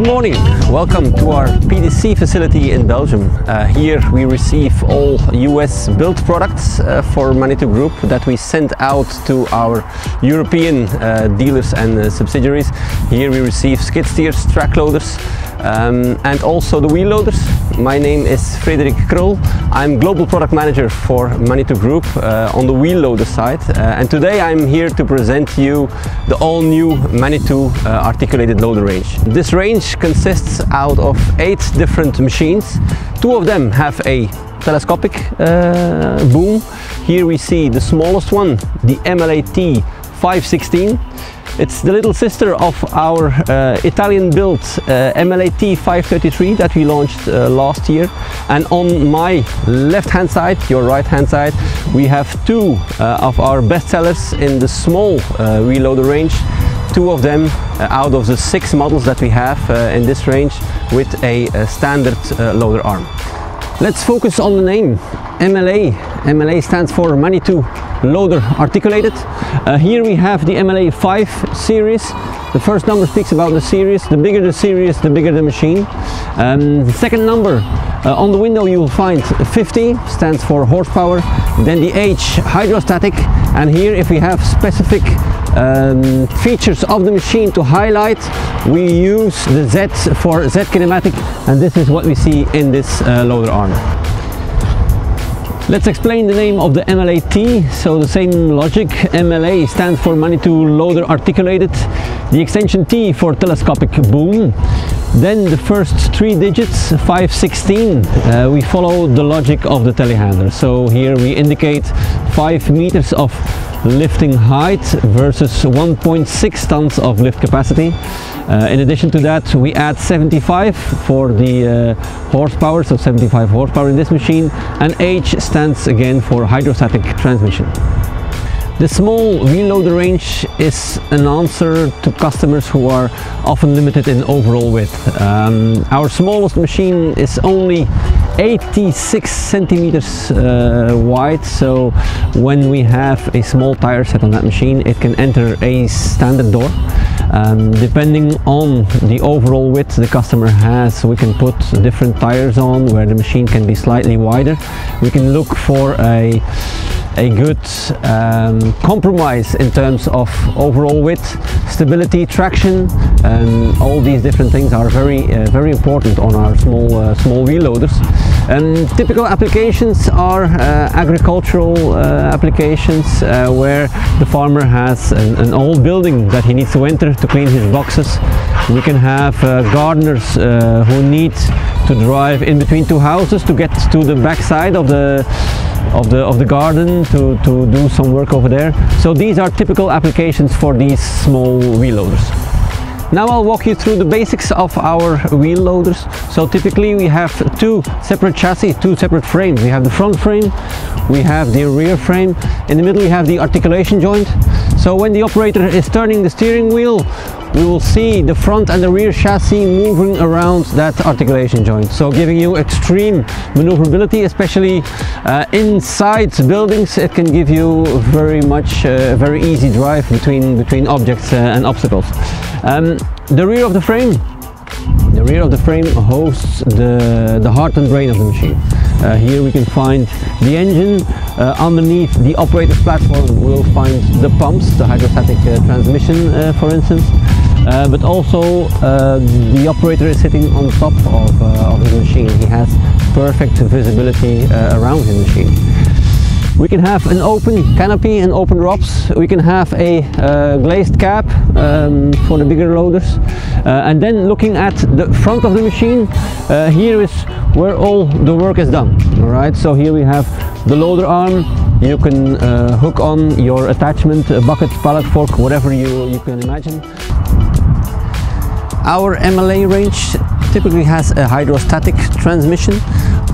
Good morning, welcome to our PDC facility in Belgium. Here we receive all US built products for Manitou Group that we send out to our European dealers and subsidiaries. Here we receive skid steers, track loaders, and also the wheel loaders. My name is Frederik Krul. I'm Global Product Manager for Manitou Group on the wheel loader side, and today I'm here to present you the all-new Manitou articulated loader range. This range consists out of 8 different machines. 2 of them have a telescopic boom. Here we see the smallest one, the MLA T516. It's the little sister of our Italian-built MLA T533 that we launched last year. And on my left-hand side, your right-hand side, we have 2 of our best sellers in the small wheel loader range. 2 of them out of the 6 models that we have in this range with a standard loader arm. Let's focus on the name MLA. MLA stands for Manitou Loader Articulated. Here we have the MLA 5 series. The first number speaks about the series. The bigger the series, the bigger the machine. The second number on the window you will find 50, stands for horsepower. Then the H, hydrostatic. And here, if we have specific features of the machine to highlight, we use the Z for Z kinematic, and this is what we see in this loader arm. Let's explain the name of the MLA T. So the same logic, MLA stands for Manitou Loader Articulated, the extension T for telescopic boom. Then the first 3 digits, 516, we follow the logic of the telehandler. So here we indicate 5 meters of lifting height versus 1.6 tons of lift capacity. In addition to that, we add 75 for the horsepower, so 75 horsepower in this machine, and H stands again for hydrostatic transmission. The small wheel loader range is an answer to customers who are often limited in overall width. Our smallest machine is only 86 centimeters wide, so when we have a small tire set on that machine, it can enter a standard door. Depending on the overall width the customer has, we can put different tires on where the machine can be slightly wider. We can look for a good compromise in terms of overall width, stability, traction, and all these different things are very important on our small wheel loaders. Typical applications are agricultural applications where the farmer has an old building that he needs to enter to clean his boxes. We can have gardeners who need to drive in between 2 houses to get to the back side of the garden to do some work over there. So these are typical applications for these small wheel loaders. Now I'll walk you through the basics of our wheel loaders. So typically we have 2 separate chassis, 2 separate frames. We have the front frame, we have the rear frame. In the middle we have the articulation joint. So when the operator is turning the steering wheel, we will see the front and the rear chassis moving around that articulation joint, so giving you extreme maneuverability, especially inside buildings. It can give you very easy drive between objects and obstacles. The rear of the frame hosts the heart and brain of the machine. Here we can find the engine. Underneath the operator's platform we'll find the pumps, the hydrostatic transmission for instance. But also the operator is sitting on top of his machine. He has perfect visibility around his machine. We can have an open canopy and open ROPS. We can have a glazed cab for the bigger loaders. And then looking at the front of the machine, here is where all the work is done. Alright, so here we have the loader arm. You can hook on your attachment, a bucket, pallet fork, whatever you can imagine. Our MLA range typically has a hydrostatic transmission.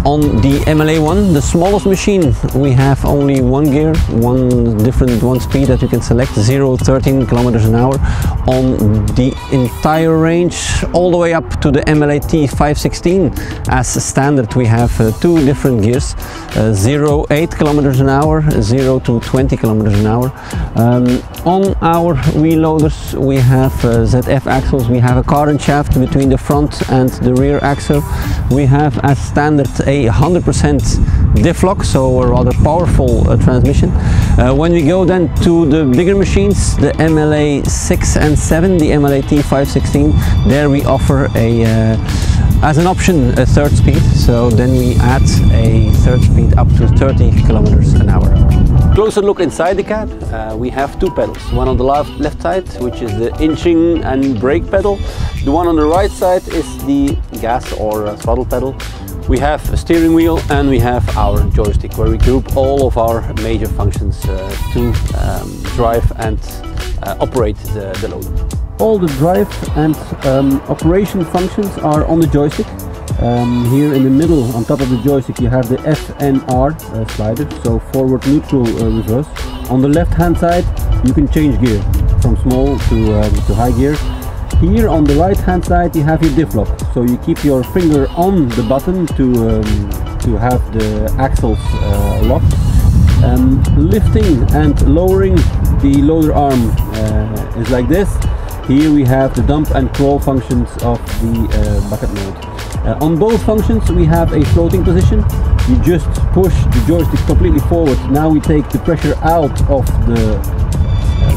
On the MLA one, the smallest machine, we have only one gear, one speed that you can select, 0-13 kilometers an hour. On the entire range, all the way up to the MLA T516, as standard, we have two different gears, 0-8 kilometers an hour, 0-20 kilometers an hour. On our wheel loaders, we have ZF axles. We have a cardan shaft between the front and the rear axle. We have as standard a 100% diff lock, so a rather powerful transmission. When we go then to the bigger machines, the MLA 6 and 7, the MLA T516, there we offer as an option a third speed, so then we add a third speed up to 30 kilometers an hour. Closer look inside the cab. We have two pedals, one on the left side, which is the inching and brake pedal. The one on the right side is the gas or throttle pedal. We have a steering wheel and we have our joystick, where we group all of our major functions to drive and operate the loader. All the drive and operation functions are on the joystick. Here in the middle, on top of the joystick, you have the FNR slider, so forward, neutral, reverse. On the left hand side, you can change gear from small to high gear. Here on the right hand side, you have your diff lock, so you keep your finger on the button to have the axles locked. Lifting and lowering the loader arm is like this. Here we have the dump and crawl functions of the bucket load. On both functions we have a floating position. You just push the joystick completely forward. Now we take the pressure out of the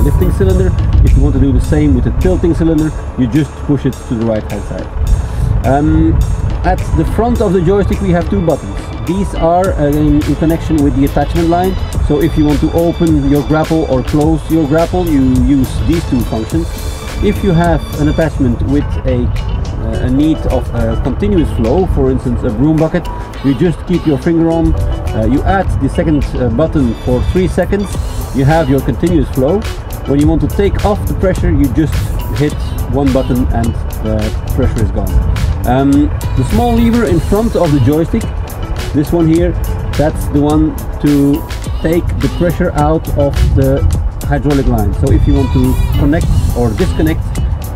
lifting cylinder. If you want to do the same with the tilting cylinder, you just push it to the right hand side. At the front of the joystick we have two buttons. These are in connection with the attachment line, so if you want to open your grapple or close your grapple, you use these two functions. If you have an attachment with a need of continuous flow, for instance a broom bucket, you just keep your finger on, you add the second button for 3 seconds, you have your continuous flow. When you want to take off the pressure, you just hit one button and the pressure is gone. The small lever in front of the joystick, this one here, that's the one to take the pressure out of the hydraulic line. So if you want to connect or disconnect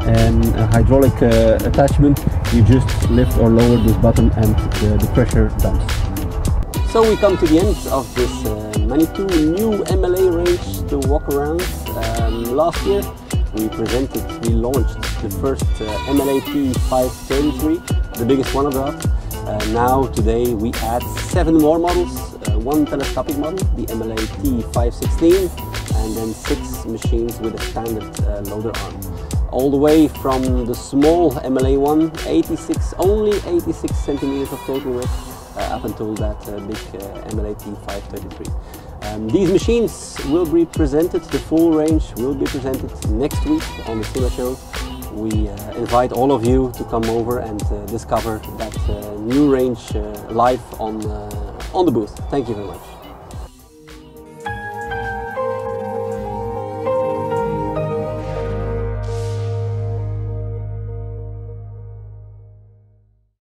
a hydraulic attachment, you just lift or lower this button and the pressure dumps. So we come to the end of this Manitou new MLA range to walk around. Last year we launched the first MLA T533, the biggest one of that. Now today we add 7 more models, one telescopic model, the MLA T516, and then 6 machines with a standard loader arm. All the way from the small MLA one, only 86 centimeters of total width, up until that big MLA T533. These machines will be presented, the full range will be presented next week on the SEMA show. We invite all of you to come over and discover that new range live on the booth. Thank you very much.